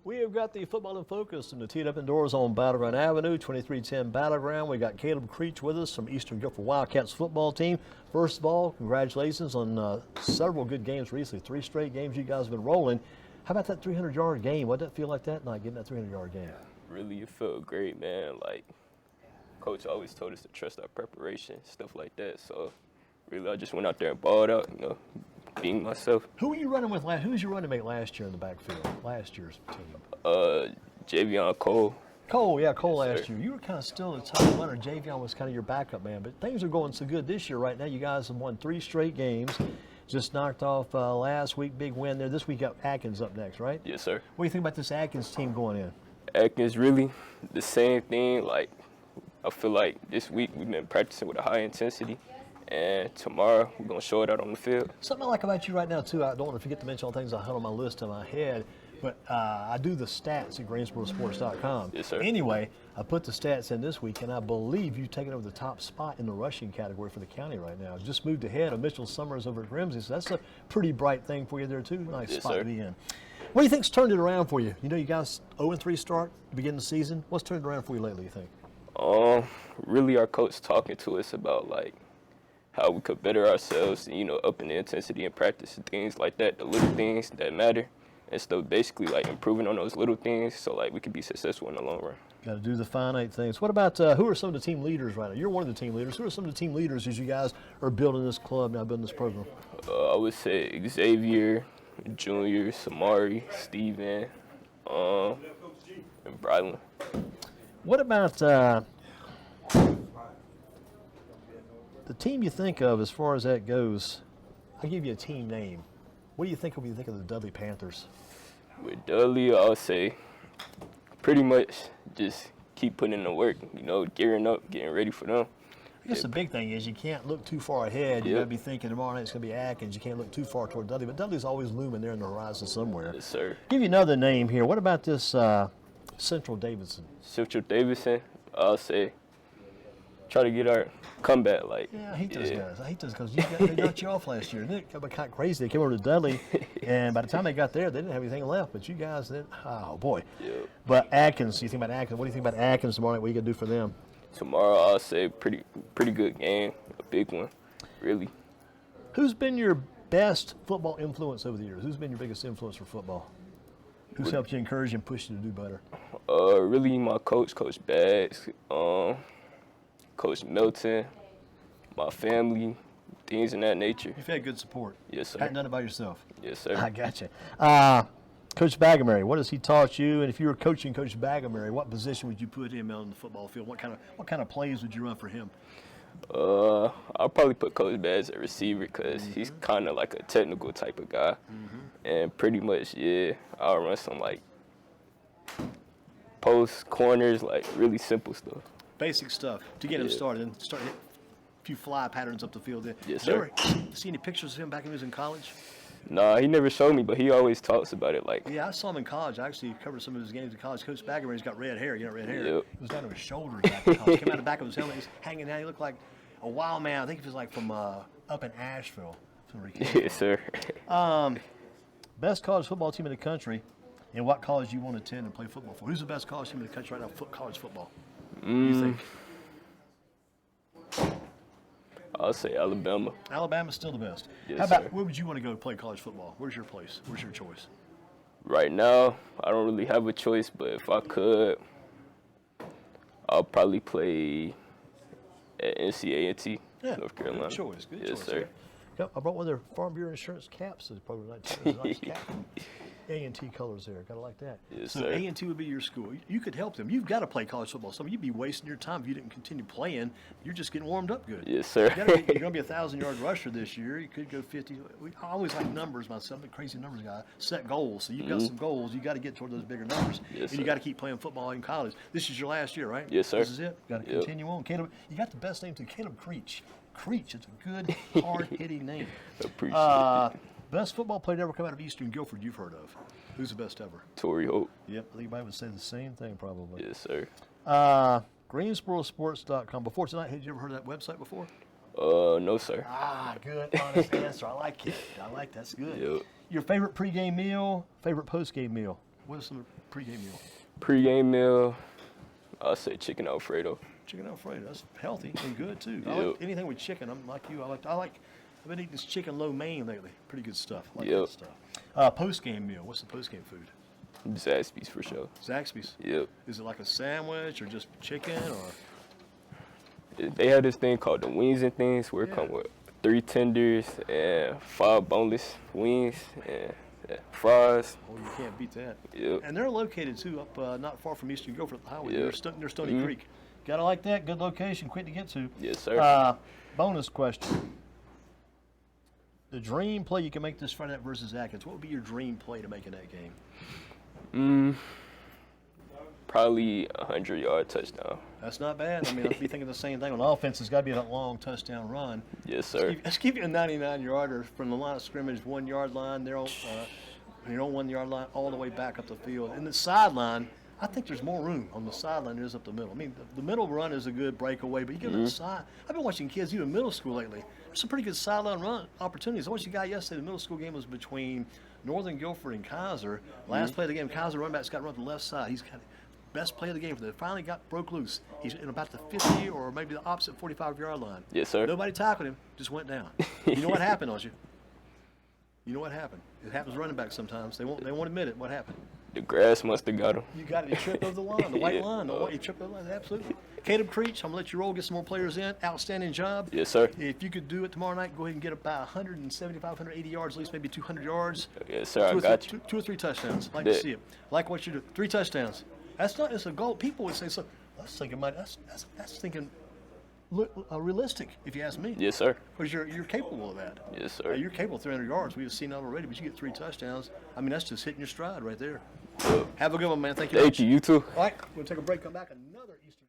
We have got the football in focus and the teed up indoors on Battleground Avenue, 2310 Battleground. We got Caleb Creech with us from Eastern Guilford Wildcats football team. First of all, congratulations on several good games recently. 3 straight games you guys have been rolling. How about that 300-yard game? What did that feel like that night, getting that 300-yard game? Really, it felt great, man. Like, Coach always told us to trust our preparation, stuff like that. So, really, I just went out there and balled out, being myself. Who were you running with last? Who was your running mate last year in the backfield? Last year's team? Javion Cole. Cole, yeah, Cole Yes, last sir. year. You were kind of still the top runner. Javion was kind of your backup man, but things are going so good this year right now. You guys have won 3 straight games. Just knocked off last week, big win there. This week got Atkins up next, right? Yes, sir. What do you think about this Atkins team going in? Atkins, really, the same thing. Like, I feel like this week we've been practicing with a high intensity. And tomorrow, we're going to show it out on the field. Something I like about you right now, too, I don't want to forget to mention all the things I had on my list in my head, but I do the stats at GreensboroSports.com. Yes, sir. Anyway, I put the stats in this week, and I believe you've taken over the top spot in the rushing category for the county right now. Just moved ahead of Mitchell Summers over at Grimsby, so that's a pretty bright thing for you there, too. Nice Yes, spot sir. to be in. What do you think's turned it around for you? You know, you guys 0-3 start, beginning the season. What's turned it around for you lately, you think? Really, our coach talking to us about, like, how we could better ourselves and, upping the intensity in practice and things like that, the little things that matter, and stuff, basically, like, improving on those little things so, like, we could be successful in the long run. Got to do the finite things. What about who are some of the team leaders right now? You're one of the team leaders. Who are some of the team leaders as you guys are building this club now, building this program? I would say Xavier, Junior, Samari, Steven, and Brylan. What about the team you think of as far as that goes? I'll give you a team name. What do you think when you think of the Dudley Panthers? With Dudley, I would say pretty much just keep putting in the work, gearing up, getting ready for them. I guess the big thing is you can't look too far ahead. You Yep. got to be thinking tomorrow night it's going to be Atkins. You can't look too far toward Dudley, but Dudley's always looming there in the horizon somewhere. Yes, sir. Give you another name here. What about this Central Davidson? Central Davidson, I'll say try to get our comeback. Like, Yeah, I hate those guys. I hate those because they got you off last year. Didn't it? Got kind of crazy. They came over to Dudley, and by the time they got there, they didn't have anything left. But you guys, oh boy. Yep. But Atkins, you think about Atkins? What do you think about Atkins tomorrow night? What are you gonna do for them? Tomorrow, I'll say pretty good game, a big one, really. Who's been your best football influence over the years? Who's been your biggest influence for football? Who's helped you encourage you and push you to do better? Really my coach, Coach Bags, Coach Milton, my family, things in that nature. You've had good support. Yes, sir. Hadn't done it by yourself. Yes, sir. I gotcha. Coach Bagamary, what has he taught you? And if you were coaching Coach Bagamary, what position would you put him on the football field? What kind of plays would you run for him? I'll probably put Coach Bags at receiver because he's kind of like a technical type of guy. And pretty much, I'll run some like post corners, like really simple stuff. Basic stuff to get him Yeah. started and start hitting a few fly patterns up the field there. Yes, Did you sir. ever see any pictures of him back when he was in college? Nah, he never showed me, but he always talks about it. Like, Yeah, I saw him in college. I actually covered some of his games in college. Coach Bagamary's got red hair. You know, red hair. Yep. It was down to his shoulders back in college. Came out the back of his helmet. He's hanging down. He looked like a wild man. I think he was like from up in Asheville. That's where he came yes, sir. Best college football team in the country, and what college you want to attend and play football for? Who's the best college team in the country right now, college football? What do you think? I'll say Alabama. Alabama's still the best. Yes, How about, sir. where would you want to go play college football? Where's your place? Where's your choice? Right now, I don't really have a choice, but if I could, I'll probably play at NCAA, North Carolina. Good choice. Good yes, choice. sir. Yep, I brought one of their Farm Bureau insurance caps. It's probably like a nice cap. A&T colors there. Gotta like that. Yes, so sir. A&T would be your school. You could help them. You've got to play college football. You'd be wasting your time if you didn't continue playing. You're just getting warmed up good. Yes, sir. You're going to be a 1,000-yard rusher this year. You could go 50. I always like numbers myself. I'm a crazy numbers guy. Set goals. So you've got some goals. You got to get toward those bigger numbers. Yes, and you sir. got to keep playing football in college. This is your last year, right? Yes, sir. This is it. Got to Yep. continue on. Caleb, you got the best name too. Caleb Creech. Creech. It's a good, hard-hitting name. Appreciate it. Best football player to ever come out of Eastern Guilford you've heard of? Who's the best ever? Tory Hope. Yep, I think everybody would say the same thing probably. Yes, sir. GreensboroSports.com. Before tonight, had you ever heard of that website before? No, sir. Good, honest answer. I like it. I like that's good. Yep. Your favorite pregame meal, favorite postgame meal? What are some pregame meal? Pregame meal, I'll say chicken Alfredo. Chicken Alfredo. That's healthy and good too. I Yep. like anything with chicken. I'm like you. I've been eating this chicken lo mein lately. Pretty good stuff. I like Yep. that stuff. Post-game meal. What's the post-game food? Zaxby's for sure. Zaxby's. Yep. Is it like a sandwich or just chicken or? They have this thing called the wings and things where it Yeah. come with 3 tenders and 5 boneless wings and fries. Oh, you can't beat that. Yep. And they're located too up not far from Eastern Guilford Highway. Yep. Near Stony Creek. Gotta like that. Good location, quick to get to. Yes, sir. Bonus question. The dream play you can make this Friday night versus Atkins. What would be your dream play to make in that game? Probably 100-yard touchdown. That's not bad. I mean, I'd be thinking the same thing. On offense, it's got to be that long touchdown run. Yes, sir. Let's give you a 99-yarder from the line of scrimmage, 1 yard line. They're on your own 1 yard line all the way back up the field. And the sideline, I think there's more room on the sideline than there is up the middle. I mean, the middle run is a good breakaway, but you get on the side. I've been watching kids, even middle school lately. There's some pretty good sideline run opportunities. I watched a guy yesterday. The middle school game was between Northern Guilford and Kaiser. Last play of the game, Kaiser running back's got run to the left side. He's got best play of the game. They finally broke loose. He's in about the 50 or maybe the opposite 45-yard line. Yes, sir. Nobody tackled him. Just went down. You know what happened, don't you? You know what happened? It happens to running back sometimes. They won't admit it. What happened? The grass must have got him. You got it. You tripped over the line, the white Yeah. line. You tripped over the line. Absolutely. Caleb Creech, I'm going to let you roll, get some more players in. Outstanding job. Yes, sir. If you could do it tomorrow night, go ahead and get about 175, 180 yards, at least maybe 200 yards. Yes, sir. I got you. Two or three touchdowns. Like Yeah. to see it. Like what you do. 3 touchdowns. It's a goal. People would say, so that's thinking, that's thinking realistic, if you ask me. Yes, sir. Because you're capable of that. Yes, sir. You're capable of 300 yards. We've seen that already, but you get 3 touchdowns. I mean, that's just hitting your stride right there. Have a good one, man. Thank you. Thank you. You too. All right, we'll take a break. Come back. Another Eastern.